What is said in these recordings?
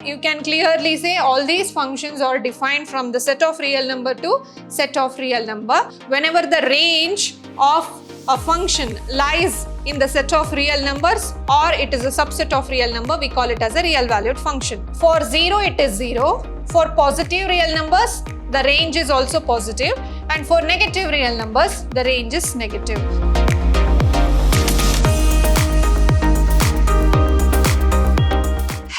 You can clearly say all these functions are defined from the set of real number to set of real number. Whenever the range of a function lies in the set of real numbers or it is a subset of real number, we call it as a real valued function. For 0, it is 0. For positive real numbers, the range is also positive, and for negative real numbers, the range is negative.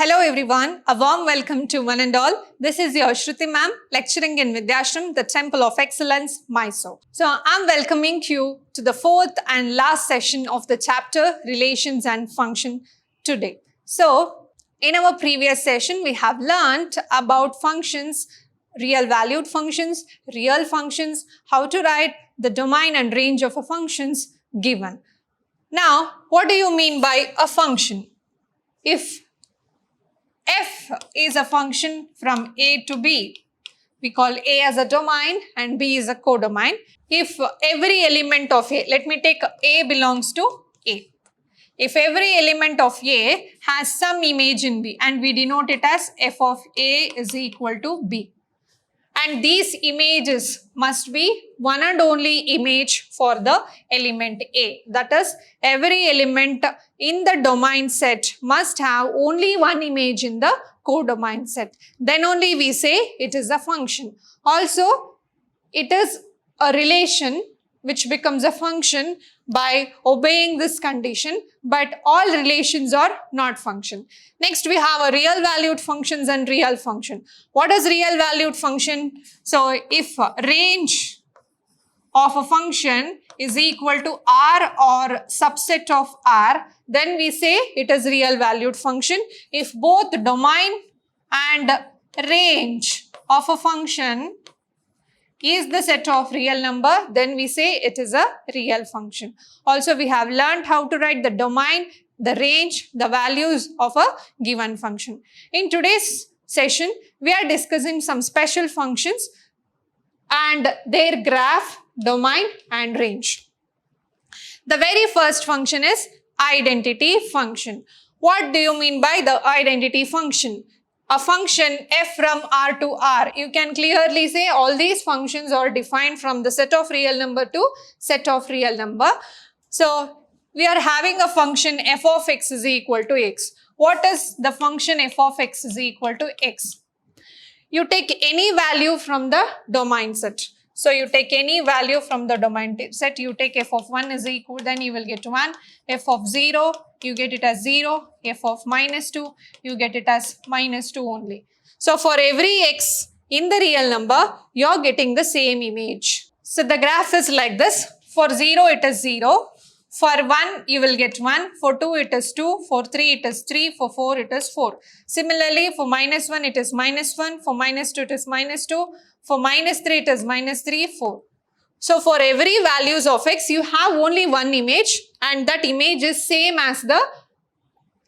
Hello everyone, a warm welcome to one and all. This is your Shruti ma'am lecturing in Vidyashram, the Temple of Excellence, Mysore. So I'm welcoming you to the fourth and last session of the chapter Relations and Function today. So in our previous session, we have learnt about functions, real valued functions, real functions, how to write the domain and range of a functions given. Now, what do you mean by a function? If f is a function from A to B, we call A as a domain and B is a codomain. If every element of A, let me take A belongs to A. If every element of A has some image in B and we denote it as f of A is equal to B. And these images must be one and only image for the element A. That is, every element in the domain set must have only one image in the codomain set. Then only we say it is a function. Also, it is a relation which becomes a function by obeying this condition, but all relations are not function. Next, we have a real valued functions and real function. What is real valued function? So, if range of a function is equal to R or subset of R, then we say it is real valued function. If both domain and range of a function is the set of real number, then we say it is a real function. Also, we have learned how to write the domain, the range, the values of a given function. In today's session, we are discussing some special functions and their graph, domain and range. The very first function is identity function. What do you mean by the identity function? A function f from R to R. You can clearly say all these functions are defined from the set of real number to set of real number. So, we are having a function f of x is equal to x. What is the function f of x is equal to x? You take any value from the domain set. So, you take any value from the domain set, you take f of 1 is equal, then you will get 1, f of 0, you get it as 0, f of minus 2, you get it as minus 2 only. So, for every x in the real number, you are getting the same image. So, the graph is like this. For 0, it is 0. For 1, you will get 1. For 2, it is 2. For 3, it is 3. For 4, it is 4. Similarly, for minus 1, it is minus 1. For minus 2, it is minus 2. For minus 3, it is minus 3, 4. So, for every values of x, you have only one image and that image is same as the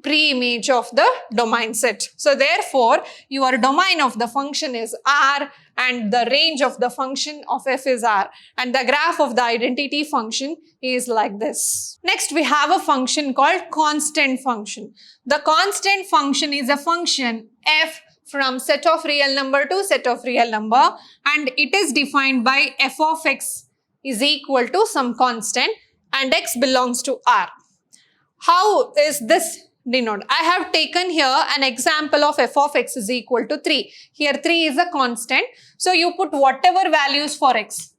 pre-image of the domain set. So, therefore, your domain of the function is R and the range of the function of f is R. And the graph of the identity function is like this. Next, we have a function called constant function. The constant function is a function f from set of real number to set of real number, and it is defined by f of x is equal to some constant and x belongs to R. How is this denoted? I have taken here an example of f of x is equal to 3. Here 3 is a constant. So, you put whatever values for x.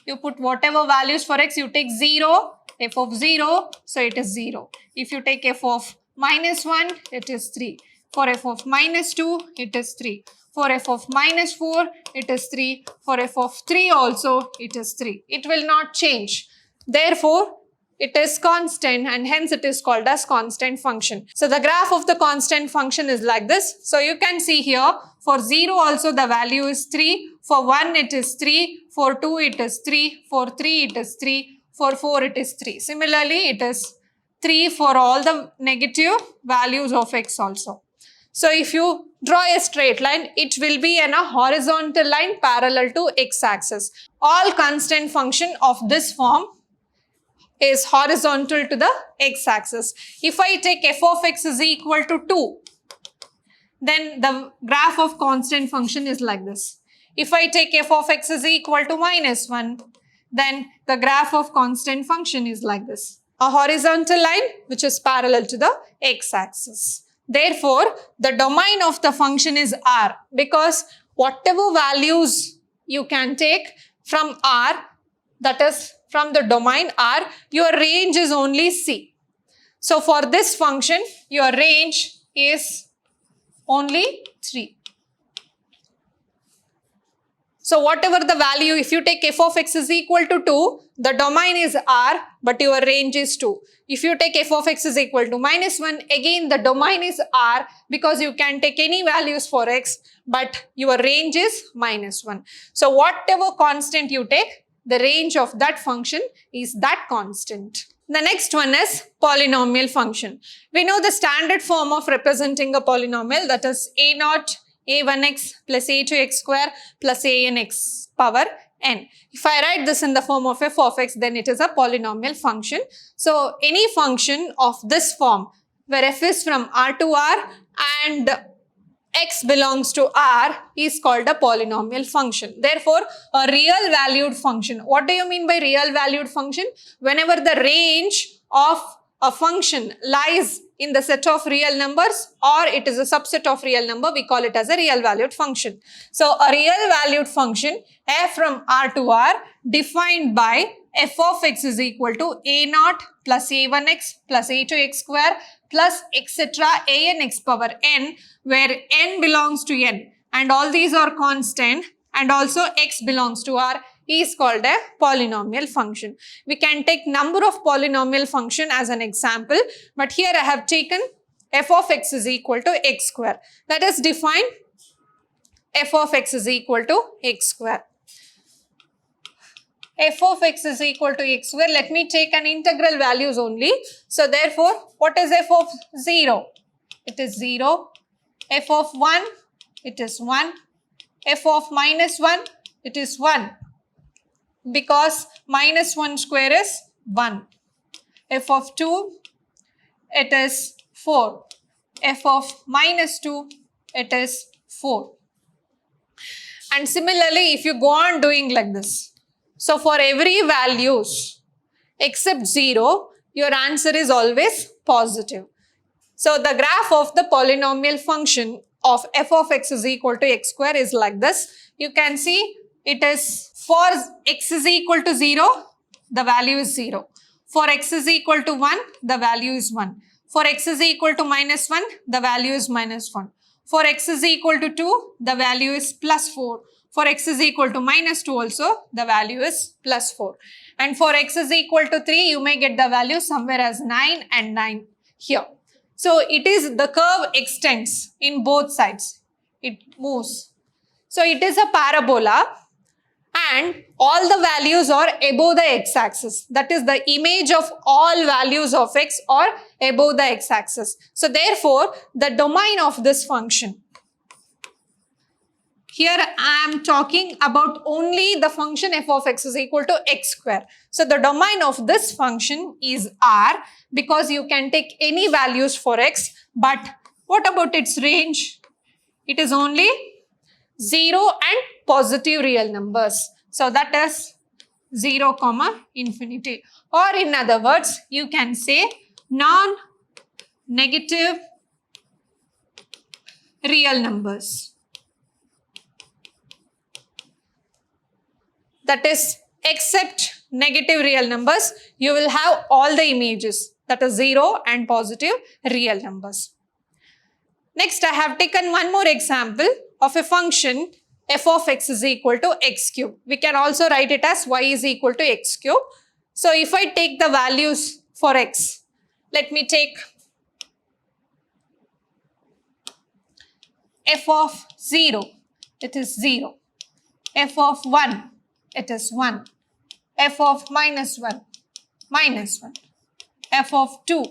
You put whatever values for x, you take 0, f of 0, so it is 0. If you take f of minus 1, it is 3. For f of minus 2, it is 3. For f of minus 4, it is 3. For f of 3 also, it is 3. It will not change. Therefore, it is constant and hence it is called as constant function. So, the graph of the constant function is like this. So, you can see here for 0 also the value is 3. For 1 it is 3. For 2 it is 3. For 3 it is 3. For 4 it is 3. Similarly, it is 3 for all the negative values of x also. So, if you draw a straight line, it will be in a horizontal line parallel to x-axis. All constant function of this form is horizontal to the x-axis. If I take f of x is equal to 2, then the graph of constant function is like this. If I take f of x is equal to minus 1, then the graph of constant function is like this. A horizontal line which is parallel to the x-axis. Therefore, the domain of the function is R, because whatever values you can take from R, that is from the domain R, your range is only C. So for this function, your range is only 3. So whatever the value, if you take f of x is equal to 2, the domain is R, but your range is 2. If you take f of x is equal to minus 1, again the domain is R, because you can take any values for x, but your range is minus 1. So whatever constant you take, the range of that function is that constant. The next one is polynomial function. We know the standard form of representing a polynomial, that is a naught a1x plus a2x square plus anx power n. If I write this in the form of f of x, then it is a polynomial function. So any function of this form, where f is from R to R and x belongs to R, is called a polynomial function. Therefore, a real valued function. What do you mean by real valued function? Whenever the range of a function lies in the set of real numbers, or it is a subset of real number, we call it as a real valued function. So a real valued function, f from R to R, defined by f of x is equal to a naught plus a1x plus a2x square plus etc. anx power n, where n belongs to n and all these are constant, and also x belongs to R, is called a polynomial function. We can take number of polynomial function as an example, but here I have taken f of x is equal to x square. That is defined f of x is equal to x square. F of x is equal to x square. Let me take an integral values only. So therefore, what is f of 0? It is 0. F of 1, it is 1. F of minus 1, it is 1. Because minus 1 square is 1. F of 2, it is 4. F of minus 2, it is 4. And similarly, if you go on doing like this, so for every values except 0, your answer is always positive. So the graph of the polynomial function of f of x is equal to x square is like this. You can see it is for x is equal to 0, the value is 0. For x is equal to 1, the value is 1. For x is equal to minus 1, the value is minus 1. For x is equal to 2, the value is plus 4. For x is equal to minus 2 also, the value is plus 4. And for x is equal to 3, you may get the value somewhere as 9 and 9 here. So it is, the curve extends in both sides. It moves. So it is a parabola, and all the values are above the x-axis. That is, the image of all values of x are above the x-axis. So therefore, the domain of this function, here I am talking about only the function f of x is equal to x square. So the domain of this function is R, because you can take any values for x. But what about its range? It is only 0 and positive real numbers. So that is 0, infinity. Or in other words, you can say non-negative real numbers. That is, except negative real numbers, you will have all the images, that is 0 and positive real numbers. Next, I have taken one more example of a function f of x is equal to x cube. We can also write it as y is equal to x cube. So if I take the values for x, let me take f of 0, it is 0. F of 1, it is 1. F of minus 1, minus 1. F of 2,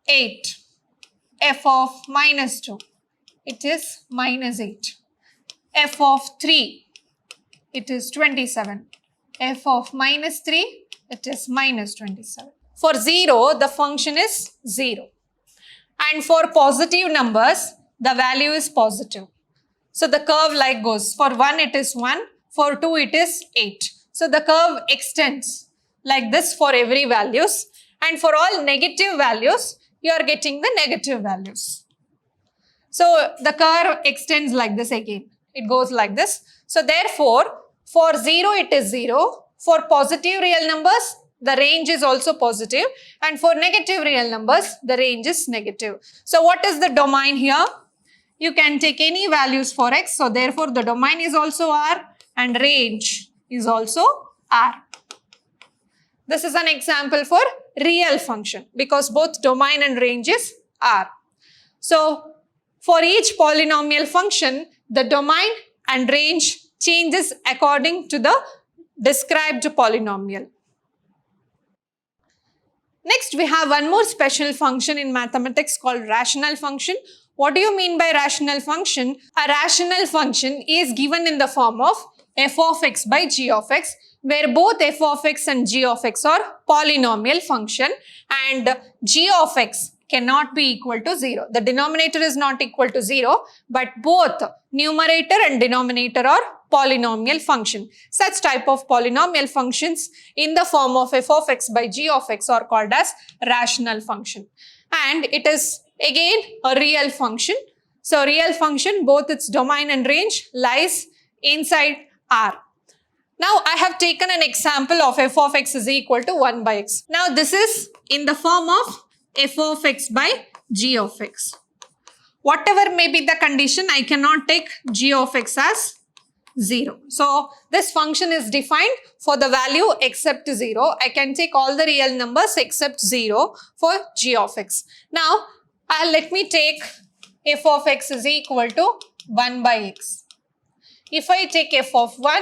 8. F of minus 2, it is minus 8. F of 3, it is 27. F of minus 3, it is minus 27. For 0, the function is 0. And for positive numbers, the value is positive. So the curve like goes. For 1 it is 1, for 2 it is 8. So the curve extends like this for every values, and for all negative values, you are getting the negative values. So the curve extends like this again. It goes like this. So therefore, for 0 it is 0. For positive real numbers, the range is also positive, and for negative real numbers, the range is negative. So what is the domain here? You can take any values for x. So therefore, the domain is also R and range is also R. This is an example for real function because both domain and range is R. So for each polynomial function, the domain and range changes according to the described polynomial. Next, we have one more special function in mathematics called rational function. What do you mean by rational function? A rational function is given in the form of f of x by g of x, where both f of x and g of x are polynomial function and g of x cannot be equal to 0. The denominator is not equal to 0, but both numerator and denominator are polynomial function. Such type of polynomial functions in the form of f of x by g of x are called as rational function. And it is again a real function. So real function, both its domain and range lies inside R. Now I have taken an example of f of x is equal to 1 by x. Now this is in the form of f of x by g of x. Whatever may be the condition, I cannot take g of x as 0. So this function is defined for the value except 0. I can take all the real numbers except 0 for g of x. Now let me take f of x is equal to 1 by x. If I take f of 1,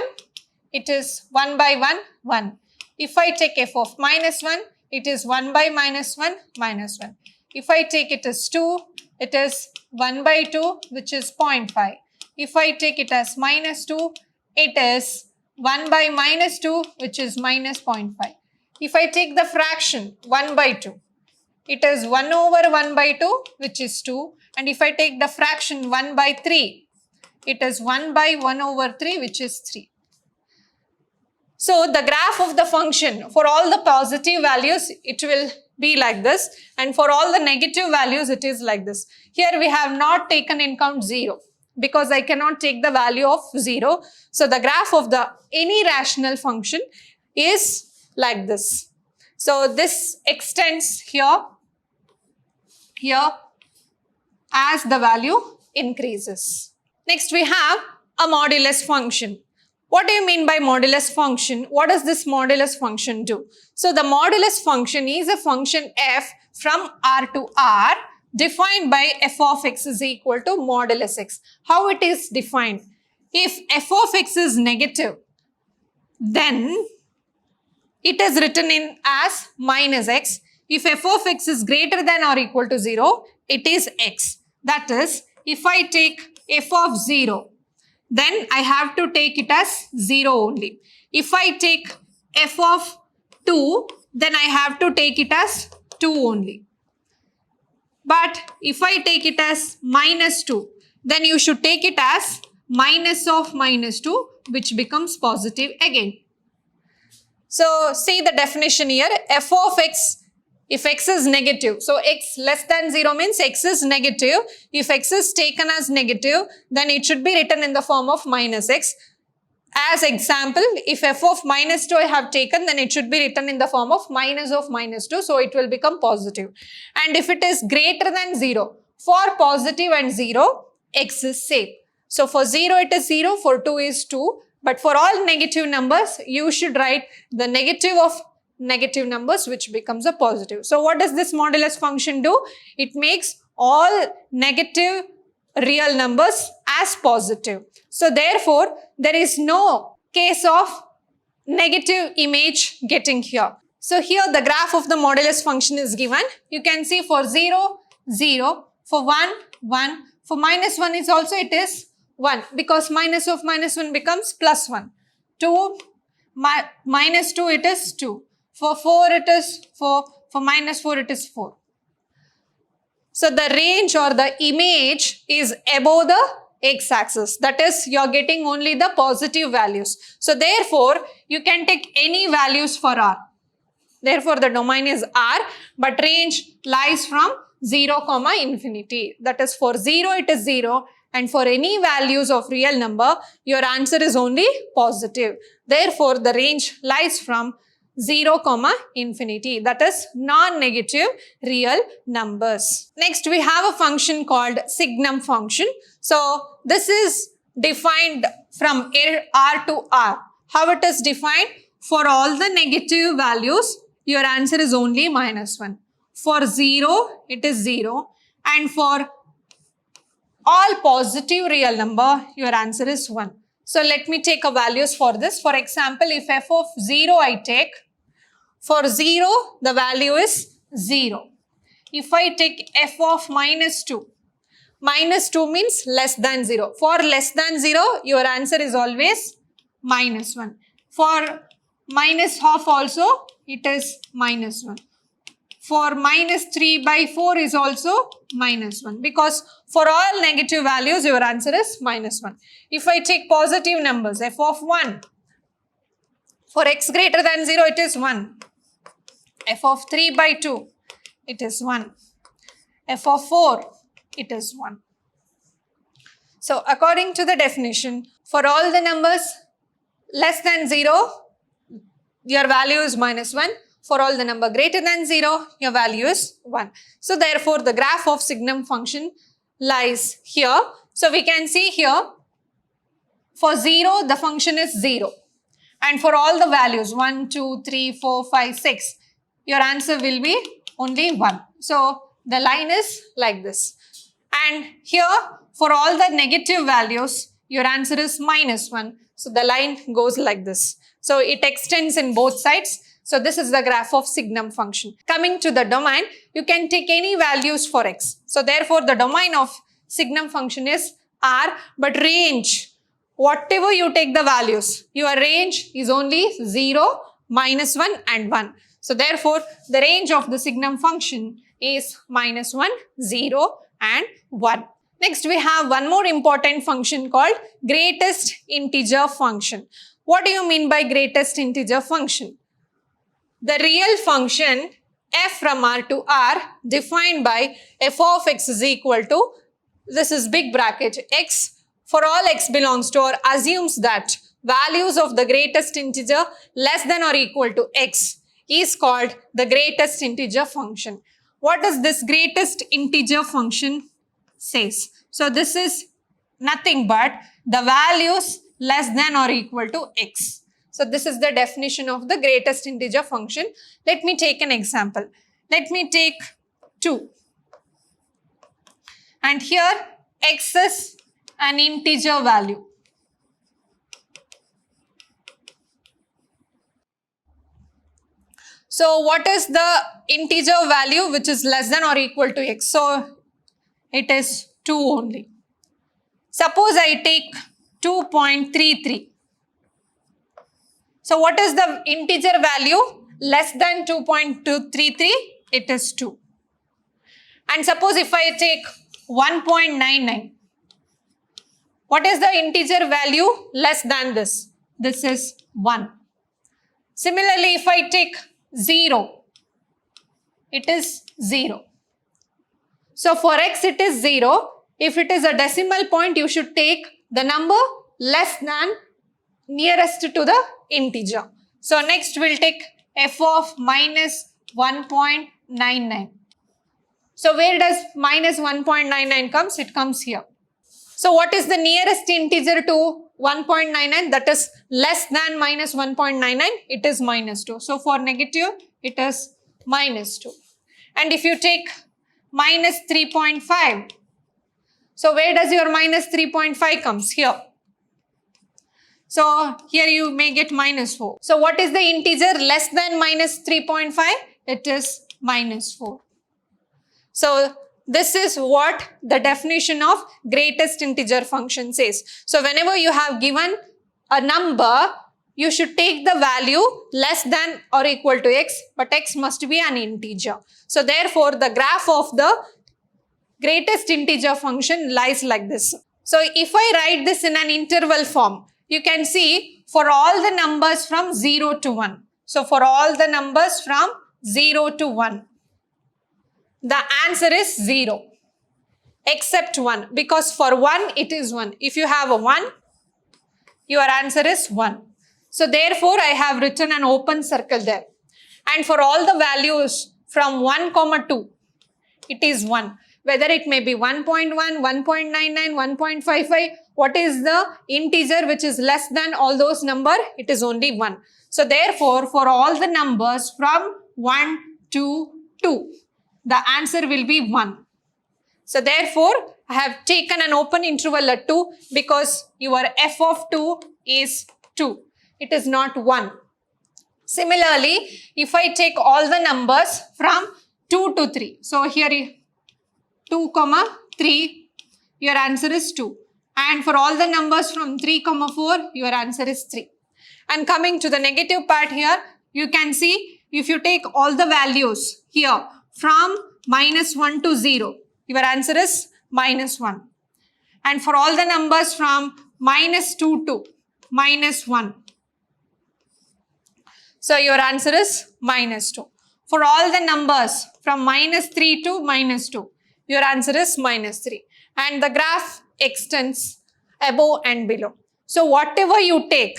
it is 1 by 1, 1. If I take f of minus 1, it is 1 by minus 1, minus 1. If I take it as 2, it is 1 by 2, which is 0.5. If I take it as minus 2, it is 1 by minus 2, which is minus 0.5. If I take the fraction 1 by 2, it is 1 over 1 by 2, which is 2. And if I take the fraction 1 by 3, it is 1 by 1 over 3, which is 3. So the graph of the function, for all the positive values, it will be like this. And for all the negative values, it is like this. Here we have not taken in count 0 because I cannot take the value of 0. So the graph of the any rational function is like this. So this extends here as the value increases. Next we have a modulus function. What do you mean by modulus function? What does this modulus function do? So the modulus function is a function f from R to R defined by f of x is equal to modulus x. How it is defined? If f of x is negative, then it is written in as minus x. If f of x is greater than or equal to 0, it is x. That is, if I take f of 0, then I have to take it as 0 only. If I take f of 2, then I have to take it as 2 only. But if I take it as minus 2, then you should take it as minus of minus 2, which becomes positive again. So see the definition here, f of x, if x is negative, so x less than 0 means x is negative. If x is taken as negative, then it should be written in the form of minus x. As example, if f of minus 2 I have taken, then it should be written in the form of minus 2. So it will become positive. And if it is greater than 0, for positive and 0, x is same. So for 0 it is 0, for 2 is 2. But for all negative numbers, you should write the negative of negative numbers, which becomes a positive. So what does this modulus function do? It makes all negative real numbers as positive. So therefore, there is no case of negative image getting here. So here the graph of the modulus function is given. You can see for 0, 0, for 1, 1, for minus 1 is also it is 1 because minus of minus 1 becomes plus 1. 2, minus 2 it is 2. For 4 it is 4, for minus 4 it is 4. So the range or the image is above the x-axis. That is, you are getting only the positive values. So therefore, you can take any values for R. Therefore, the domain is R, but range lies from 0, infinity. That is, for 0 it is 0, and for any values of real number, your answer is only positive. Therefore, the range lies from 0, infinity. That is non-negative real numbers. Next, we have a function called signum function. So, this is defined from R to R. How it is defined? For all the negative values, your answer is only -1. For 0, it is 0. And for all positive real number, your answer is 1. So let me take a values for this. For example, if f of 0 I take, for 0, the value is 0. If I take f of -2, -2 means less than 0. For less than 0, your answer is always -1. For -half also, it is -1. For -3/4 is also -1, because for all negative values, your answer is -1. If I take positive numbers, f of 1, for x greater than 0, it is 1. f of 3/2, it is 1. f of 4, it is 1. So according to the definition, for all the numbers less than 0, your value is -1. For all the number greater than 0, your value is 1. So therefore, the graph of signum function lies here. So we can see here, for 0, the function is 0. And for all the values, 1, 2, 3, 4, 5, 6, your answer will be only 1. So the line is like this. And here, for all the negative values, your answer is -1. So the line goes like this. So it extends in both sides. So this is the graph of signum function. Coming to the domain, you can take any values for x. So therefore, the domain of signum function is R, but range, whatever you take the values, your range is only 0, -1 and 1. So therefore, the range of the signum function is -1, 0 and 1. Next, we have one more important function called greatest integer function. What do you mean by greatest integer function? The real function f from R to R defined by f of x is equal to, this is big bracket, x, for all x belongs to or assumes that values of the greatest integer less than or equal to x is called the greatest integer function. What does this greatest integer function says? So this is nothing but the values less than or equal to x. So this is the definition of the greatest integer function. Let me take an example. Let me take 2. And here x is an integer value. So what is the integer value which is less than or equal to x? So it is 2 only. Suppose I take 2.33. So what is the integer value less than 2.233? It is 2. And suppose if I take 1.99. What is the integer value less than this? This is 1. Similarly, if I take 0, it is 0. So for x it is 0. If it is a decimal point, you should take the number less than nearest to the integer. So next we'll take f of -1.99. So where does -1.99 comes? It comes here. So what is the nearest integer to 1.99? That is less than -1.99. It is -2. So for negative, it is -2. And if you take -3.5, so where does your -3.5 comes? Here. So here you may get -4. So what is the integer less than -3.5? It is -4. So this is what the definition of greatest integer function says. So whenever you have given a number, you should take the value less than or equal to x, but x must be an integer. So therefore, the graph of the greatest integer function lies like this. So if I write this in an interval form, you can see for all the numbers from 0 to 1. So for all the numbers from 0 to 1, the answer is 0 except 1, because for 1 it is 1. If you have a 1, your answer is 1. So therefore I have written an open circle there. And for all the values from 1, 2, it is 1. Whether it may be 1.1, 1.99, 1.55, what is the integer which is less than all those numbers? It is only 1. So therefore, for all the numbers from 1 to 2, the answer will be 1. So therefore, I have taken an open interval at 2 because your f of 2 is 2. It is not 1. Similarly, if I take all the numbers from 2 to 3. So here 2, 3, your answer is 2. And for all the numbers from 3, 4, your answer is 3. And coming to the negative part here, you can see if you take all the values here from -1 to 0, your answer is -1. And for all the numbers from -2 to -1, so your answer is -2. For all the numbers from -3 to -2, your answer is -3. And the graph extends above and below. So whatever you take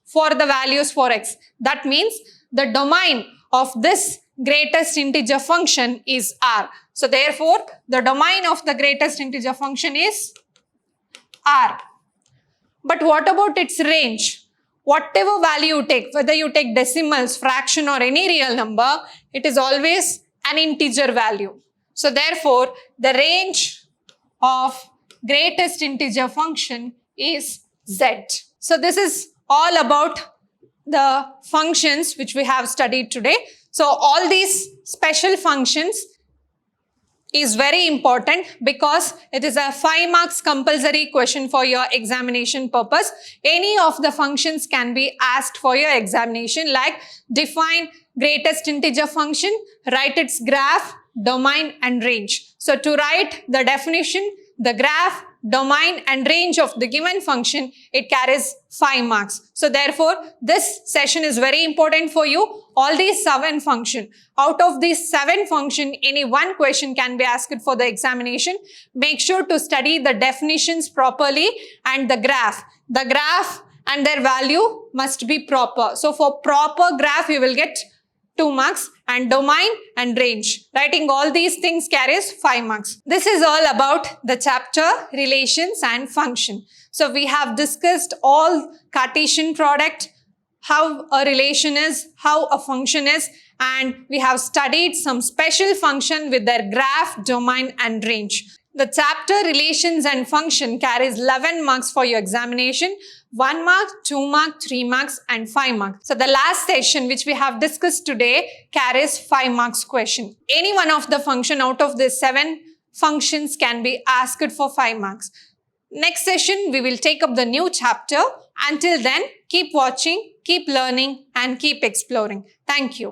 for the values for x, that means the domain of this greatest integer function is R. So therefore, the domain of the greatest integer function is R. But what about its range? Whatever value you take, whether you take decimals, fraction or any real number, it is always an integer value. So therefore, the range of greatest integer function is Z. So this is all about the functions which we have studied today. So all these special functions is very important because it is a 5 marks compulsory question for your examination purpose. Any of the functions can be asked for your examination, like define greatest integer function, write its graph, domain and range. So to write the definition, the graph, domain and range of the given function, it carries 5 marks. So therefore, this session is very important for you. All these 7 functions, out of these 7 functions, any one question can be asked for the examination. Make sure to study the definitions properly and the graph. The graph and their value must be proper. So for proper graph, you will get 2 marks, and domain and range. Writing all these things carries 5 marks. This is all about the chapter relations and function. So we have discussed all Cartesian product, how a relation is, how a function is, and we have studied some special function with their graph, domain and range. The chapter relations and function carries 11 marks for your examination. 1 mark, 2 mark, 3 marks and 5 marks. So the last session which we have discussed today carries 5 marks question. Any one of the function out of these 7 functions can be asked for 5 marks. Next session we will take up the new chapter. Until then, keep watching, keep learning and keep exploring. Thank you.